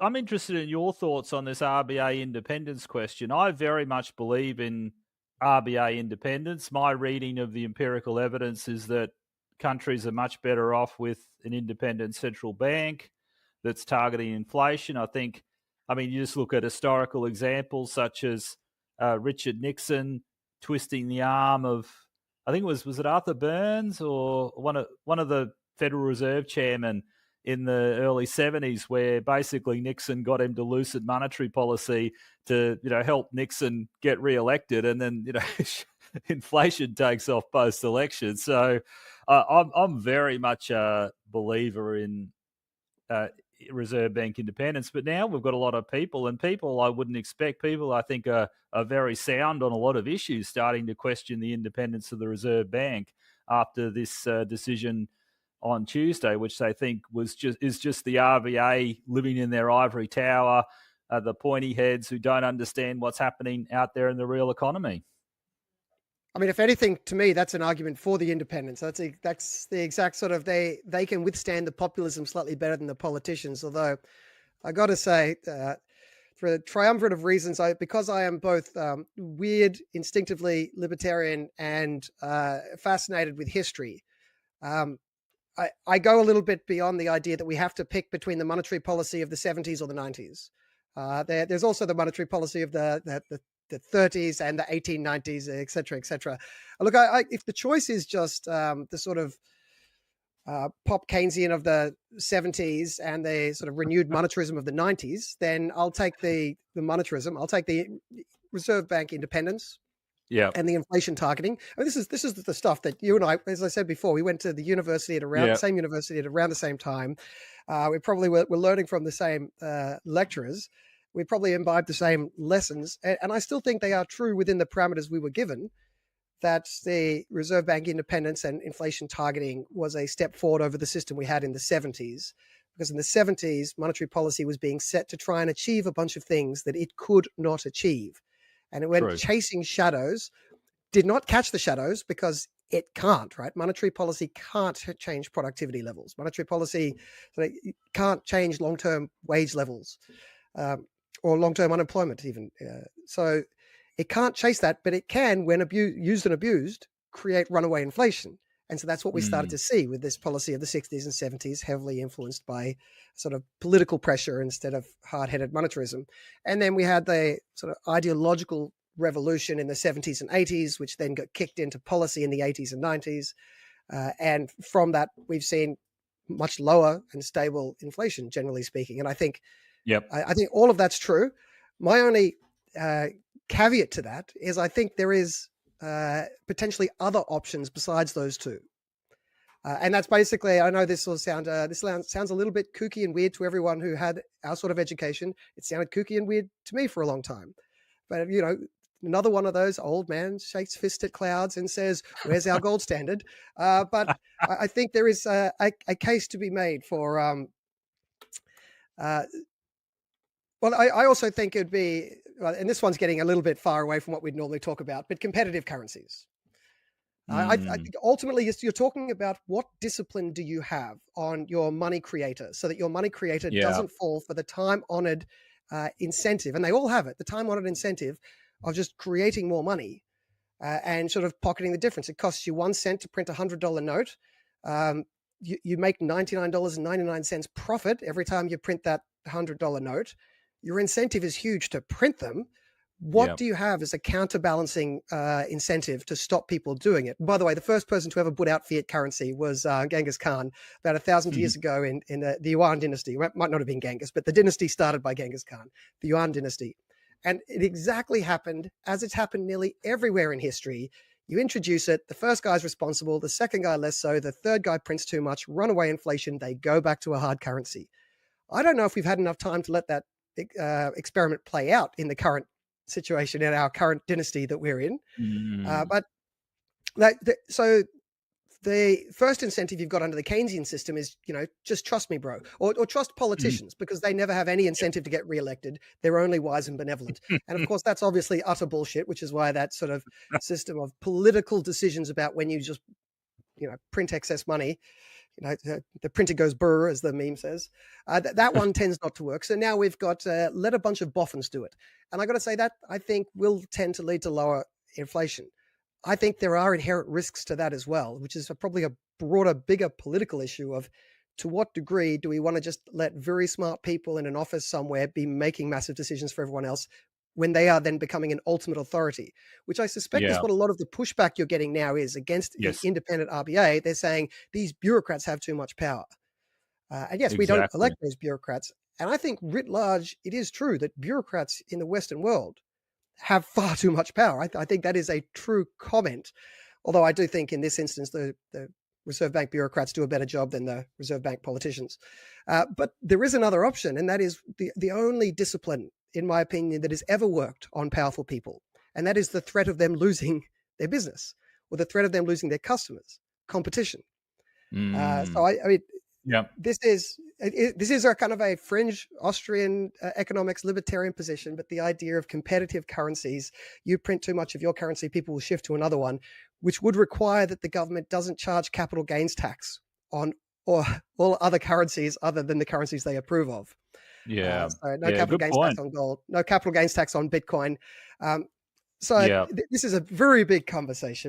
I'm interested in your thoughts on this RBA independence question. I very much believe in RBA independence. My reading of the empirical evidence is that countries are much better off with an independent central bank that's targeting inflation. I mean, you just look at historical examples such as Richard Nixon twisting the arm of, I think was it Arthur Burns or one of the Federal Reserve chairmen in the early 70s, where basically Nixon got him to loosen monetary policy to, help Nixon get re-elected, and then, inflation takes off post-election. So I'm very much a believer in Reserve Bank independence. But now we've got a lot of people I wouldn't expect. People I think are very sound on a lot of issues, starting to question the independence of the Reserve Bank after this decision on Tuesday, which they think is just the RBA living in their ivory tower, the pointy heads who don't understand what's happening out there in the real economy. I mean, if anything, to me, that's an argument for the independence. That's the exact sort of, they can withstand the populism slightly better than the politicians. Although I got to say, for a triumvirate of reasons, because I am both weird, instinctively libertarian, and fascinated with history. I go a little bit beyond the idea that we have to pick between the monetary policy of the 70s or the 90s. There's also the monetary policy of the 30s and the 1890s, et cetera, et cetera. Look, if the choice is just the sort of pop Keynesian of the 70s and the sort of renewed monetarism of the 90s, then I'll take the monetarism. I'll take the Reserve Bank independence. Yeah, and the inflation targeting. I mean, this is the stuff that you and I, as I said before, we went to the university at around the same university at around the same time. We probably were learning from the same lecturers. We probably imbibed the same lessons, and I still think they are true within the parameters we were given. That the Reserve Bank independence and inflation targeting was a step forward over the system we had in the 70s. Because in the 70s, monetary policy was being set to try and achieve a bunch of things that it could not achieve. And it went chasing shadows, did not catch the shadows because it can't, right? Monetary policy can't change productivity levels. Monetary policy can't change long-term wage levels or long-term unemployment even. So it can't chase that, but it can, when used and abused, create runaway inflation. And so that's what we started to see with this policy of the 60s and 70s, heavily influenced by sort of political pressure instead of hard-headed monetarism. And then we had the sort of ideological revolution in the 70s and 80s, which then got kicked into policy in the 80s and 90s. And from that, we've seen much lower and stable inflation, generally speaking. And I think, I think all of that's true. My only caveat to that is I think there is potentially other options besides those two. And that's basically, I know this will sound, sounds a little bit kooky and weird to everyone who had our sort of education. It sounded kooky and weird to me for a long time. But, another one of those old man shakes fist at clouds and says, where's our gold standard? But I think there is a case to be made for, well, I also think it'd be, and this one's getting a little bit far away from what we'd normally talk about, but competitive currencies. I think ultimately you're talking about what discipline do you have on your money creator so that your money creator doesn't fall for the time-honored incentive, and they all have it, the time-honored incentive of just creating more money and sort of pocketing the difference. It costs you 1 cent to print a $100 note. You make $99.99 profit every time you print that $100 note. Your incentive is huge to print them. What do you have as a counterbalancing incentive to stop people doing it? By the way, the first person to ever put out fiat currency was Genghis Khan about 1,000 years ago in the Yuan dynasty. It might not have been Genghis, but the dynasty started by Genghis Khan, the Yuan dynasty. And it exactly happened as it's happened nearly everywhere in history. You introduce it, the first guy's responsible, the second guy less so, the third guy prints too much, runaway inflation, they go back to a hard currency. I don't know if we've had enough time to let that experiment play out in the current situation in our current dynasty that we're in. But so the first incentive you've got under the Keynesian system is, just trust me, bro, or trust politicians because they never have any incentive to get reelected. They're only wise and benevolent. And of course, that's obviously utter bullshit, which is why that sort of system of political decisions about when you just, print excess money, the printer goes brr, as the meme says. That one tends not to work. So now we've got let a bunch of boffins do it. And I got to say that I think will tend to lead to lower inflation. I think there are inherent risks to that as well, which is probably a broader, bigger political issue of to what degree do we want to just let very smart people in an office somewhere be making massive decisions for everyone else when they are then becoming an ultimate authority, which I suspect is what a lot of the pushback you're getting now is against the independent RBA. They're saying these bureaucrats have too much power. And yes, we don't elect those bureaucrats. And I think writ large, it is true that bureaucrats in the Western world have far too much power. I think that is a true comment. Although I do think in this instance, the Reserve Bank bureaucrats do a better job than the Reserve Bank politicians. But there is another option, and that is the only discipline, in my opinion, that has ever worked on powerful people. And that is the threat of them losing their business or the threat of them losing their customers, competition. So I mean, this is a kind of a fringe Austrian economics libertarian position, but the idea of competitive currencies, you print too much of your currency, people will shift to another one, which would require that the government doesn't charge capital gains tax on or all other currencies other than the currencies they approve of. So no capital gains tax on gold, no capital gains tax on Bitcoin. This is a very big conversation.